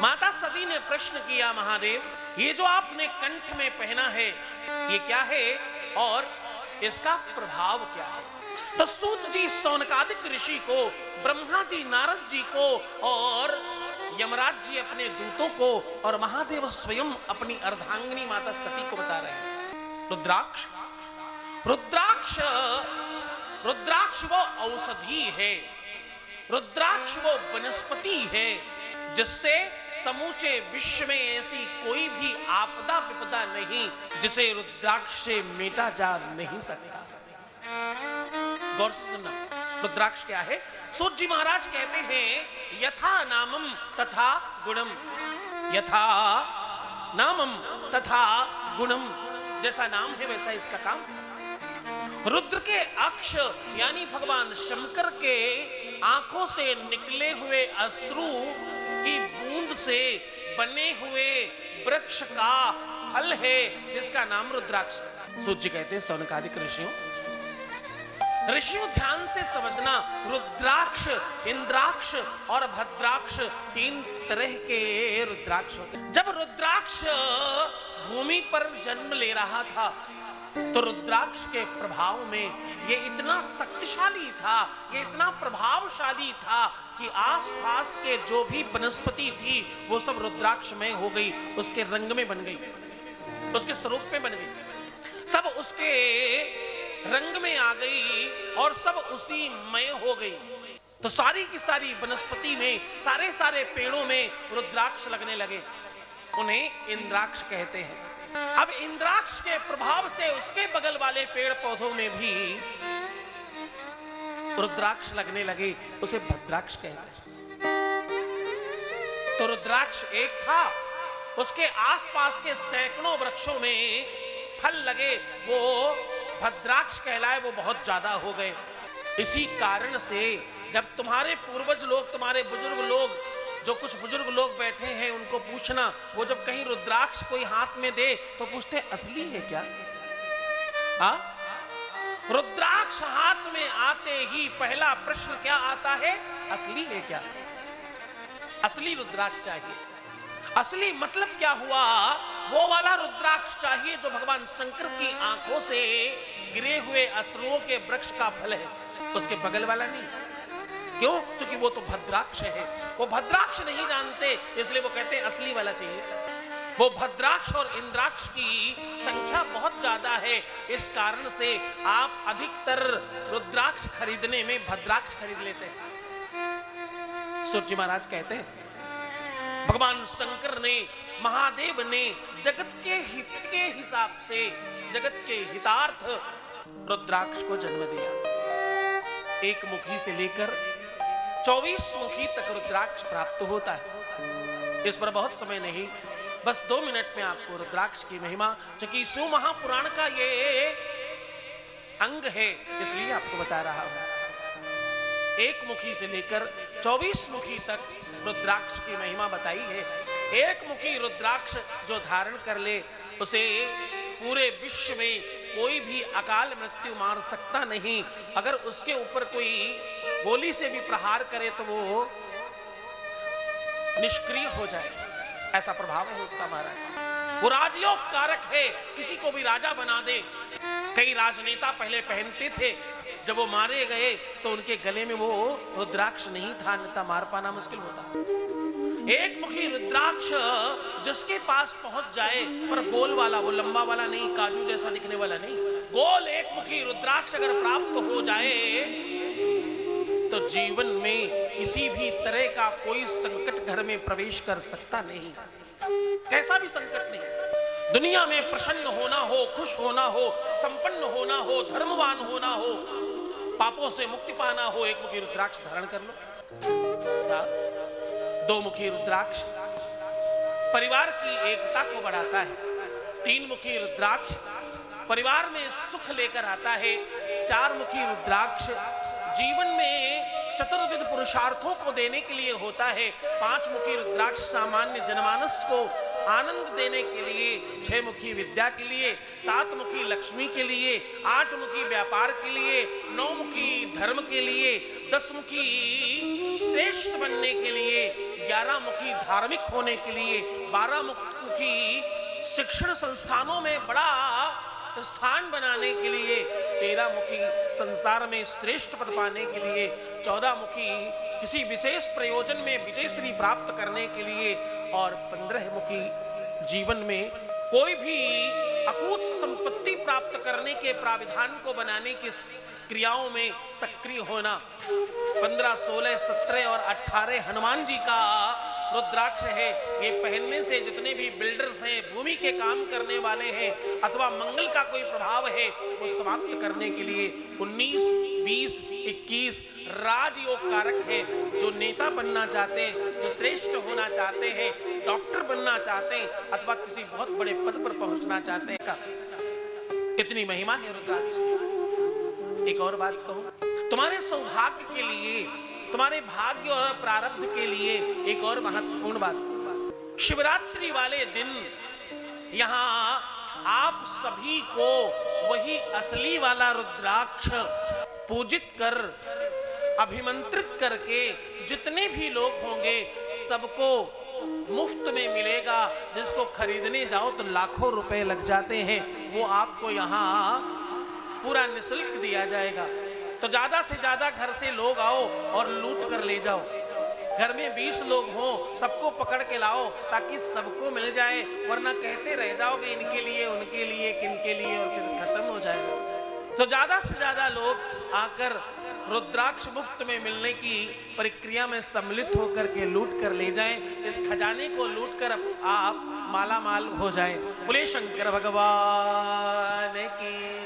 माता सती ने प्रश्न किया, महादेव ये जो आपने कंठ में पहना है ये क्या है और इसका प्रभाव क्या है? तो सूत जी सौनकादिक ऋषि को, ब्रह्मा जी नारद जी को और यमराज जी अपने दूतों को और महादेव स्वयं अपनी अर्धांगिनी माता सती को बता रहे हैं। रुद्राक्ष, रुद्राक्ष, रुद्राक्ष वो औषधि है, रुद्राक्ष वो वनस्पति है जिससे समूचे विश्व में ऐसी कोई भी आपदा विपदा नहीं जिसे रुद्राक्ष से मेटा जा नहीं सकता। गौर से सुनना, रुद्राक्ष क्या है? सूत जी महाराज कहते हैं यथा नामम तथा गुणम, यथा नामम तथा गुणम, जैसा नाम है वैसा इसका काम। रुद्र के अक्ष यानी भगवान शंकर के आंखों से निकले हुए अश्रु की बूंद से बने हुए वृक्ष का फल है जिसका नाम रुद्राक्ष। सूत जी कहते हैं सौनकादिक ऋषियों, ऋषियों ध्यान से समझना, रुद्राक्ष, इंद्राक्ष और भद्राक्ष तीन तरह के रुद्राक्ष होते हैं। जब रुद्राक्ष भूमि पर जन्म ले रहा था तो रुद्राक्ष के प्रभाव में ये इतना शक्तिशाली था, ये इतना प्रभावशाली था कि आसपास के जो भी वनस्पति थी वो सब रुद्राक्ष में हो गई, उसके रंग में बन गई, उसके स्वरूप में बन गई, सब उसके रंग में आ गई और सब उसी मय हो गई। तो सारी की सारी वनस्पति में, सारे सारे पेड़ों में रुद्राक्ष लगने लगे, उन्हें इंद्राक्ष कहते हैं। अब इंद्राक्ष के प्रभाव से उसके बगल वाले पेड़ पौधों में भी रुद्राक्ष लगने लगे, उसे भद्राक्ष कहते हैं। तो रुद्राक्ष एक था, उसके आसपास के सैकड़ों वृक्षों में फल लगे, वो भद्राक्ष कहलाए, वो बहुत ज्यादा हो गए। इसी कारण से जब तुम्हारे पूर्वज लोग, तुम्हारे बुजुर्ग लोग, जो कुछ बुजुर्ग लोग बैठे हैं उनको पूछना, वो जब कहीं रुद्राक्ष कोई हाथ में दे तो पूछते असली है क्या? हाँ, रुद्राक्ष हाथ में आते ही पहला प्रश्न क्या आता है? असली है क्या? असली रुद्राक्ष चाहिए। असली मतलब क्या हुआ? वो वाला रुद्राक्ष चाहिए जो भगवान शंकर की आंखों से गिरे हुए अश्रुओं के वृक्ष का फल है, उसके बगल वाला नहीं। क्यों? क्योंकि वो तो भद्राक्ष है, वो भद्राक्ष नहीं जानते, इसलिए वो कहते हैं असली वाला चाहिए। वो भद्राक्ष और इंद्राक्ष की संख्या बहुत ज्यादा है, इस कारण से आप अधिकतर रुद्राक्ष खरीदने में भद्राक्ष खरीद लेते हैं। सूत जी महाराज कहते हैं भगवान शंकर ने, महादेव ने जगत के हित के हिसाब से, जगत के हितार्थ रुद्राक्ष को जन्म दिया। एक मुखी से लेकर 24 मुखी तक रुद्राक्ष प्राप्त होता है। इस पर बहुत समय नहीं, बस 2 मिनट में आपको रुद्राक्ष की महिमा, क्योंकि शिव महापुराण का ये अंग है इसलिए आपको बता रहा हूं। एक मुखी से लेकर 24 मुखी तक रुद्राक्ष की महिमा बताई है। एक मुखी रुद्राक्ष जो धारण कर ले उसे पूरे विश्व में कोई भी अकाल मृत्यु मार सकता नहीं। अगर उसके ऊपर कोई गोली से भी प्रहार करे तो वो निष्क्रिय हो जाए, ऐसा प्रभाव है उसका महाराज। वो राजयोग कारक है, किसी को भी राजा बना दे। कई राजनेता पहले पहनते थे, जब वो मारे गए तो उनके गले में वो रुद्राक्ष नहीं था, अन्यथा मार पाना मुश्किल होता। एक मुखी रुद्राक्ष जिसके पास पहुंच जाए, पर गोल वाला, वो लंबा वाला नहीं, काजू जैसा दिखने वाला नहीं, गोल एक मुखी रुद्राक्ष अगर प्राप्त हो जाए तो जीवन में किसी भी तरह का कोई संकट घर में प्रवेश कर सकता नहीं। कैसा भी संकट नहीं, दुनिया में प्रसन्न होना हो, खुश होना हो, संपन्न होना हो, धर्मवान होना हो, पापों से मुक्ति पाना हो, एक मुखी रुद्राक्ष धारण कर लो। 2 मुखी रुद्राक्ष परिवार की एकता को बढ़ाता है। 3 मुखी रुद्राक्ष परिवार में सुख लेकर आता है। 4 मुखी रुद्राक्ष जीवन में चतुर्विध पुरुषार्थों को देने के लिए होता है। 5 मुखी रुद्राक्ष सामान्य जनमानस को आनंद देने के लिए, 6 मुखी विद्या के लिए, 7 मुखी लक्ष्मी के लिए, 8 मुखी व्यापार के लिए, 9 मुखी धर्म के लिए, 10 मुखी श्रेष्ठ बनने के लिए, 11 मुखी धार्मिक होने के लिए, 12 मुखी शिक्षण संस्थानों में बड़ा स्थान बनाने के लिए, 13 मुखी संसार में श्रेष्ठ पद पाने के लिए, 14 मुखी किसी विशेष प्रयोजन में विजय श्री प्राप्त करने के लिए, और 15 मुखी जीवन में कोई भी अकूत संपत्ति प्राप्त करने के प्राविधान को बनाने की क्रियाओं में सक्रिय होना। 15, 16, 17 और 18 हनुमान जी का रुद्राक्ष है। ये पहनने से जितने भी बिल्डर्स हैं, भूमि के काम करने वाले हैं, अथवा मंगल का कोई प्रभाव है, वो समाप्त करने के लिए 19, 20, 21 राजयोग कारक है। जो नेता बनना चाहते हैं, जो श्रेष्ठ होना चाहते हैं, डॉक्टर बनना चाहते हैं, अथवा किसी बहुत बड़े पद पर पहुंचना चाहते हैं, का इतनी महिमा है रुद्राक्ष। एक और बात कहूं, तुम्हारे सौभाग्य के लिए, तुम्हारे भाग्य और प्रारब्ध के लिए एक और महत्वपूर्ण बात, शिवरात्रि वाले दिन यहां आप सभी को वही असली वाला रुद्राक्ष पूजित कर, अभिमंत्रित करके जितने भी लोग होंगे सबको मुफ्त में मिलेगा। जिसको खरीदने जाओ तो लाखों रुपए लग जाते हैं, वो आपको यहाँ पूरा निःशुल्क दिया जाएगा। तो ज्यादा से ज्यादा घर से लोग आओ और लूट कर ले जाओ। घर में 20 लोग हों, सबको पकड़ के लाओ ताकि सबको मिल जाए, वरना कहते रह जाओगे इनके लिए, उनके लिए, किनके लिए, और फिर खत्म हो जाएगा। तो ज्यादा से ज्यादा लोग आकर रुद्राक्ष मुफ्त में मिलने की प्रक्रिया में सम्मिलित होकर के लूट कर ले जाएं। इस खजाने को लूट कर आप माला माल हो जाएं। बोले शंकर भगवान की।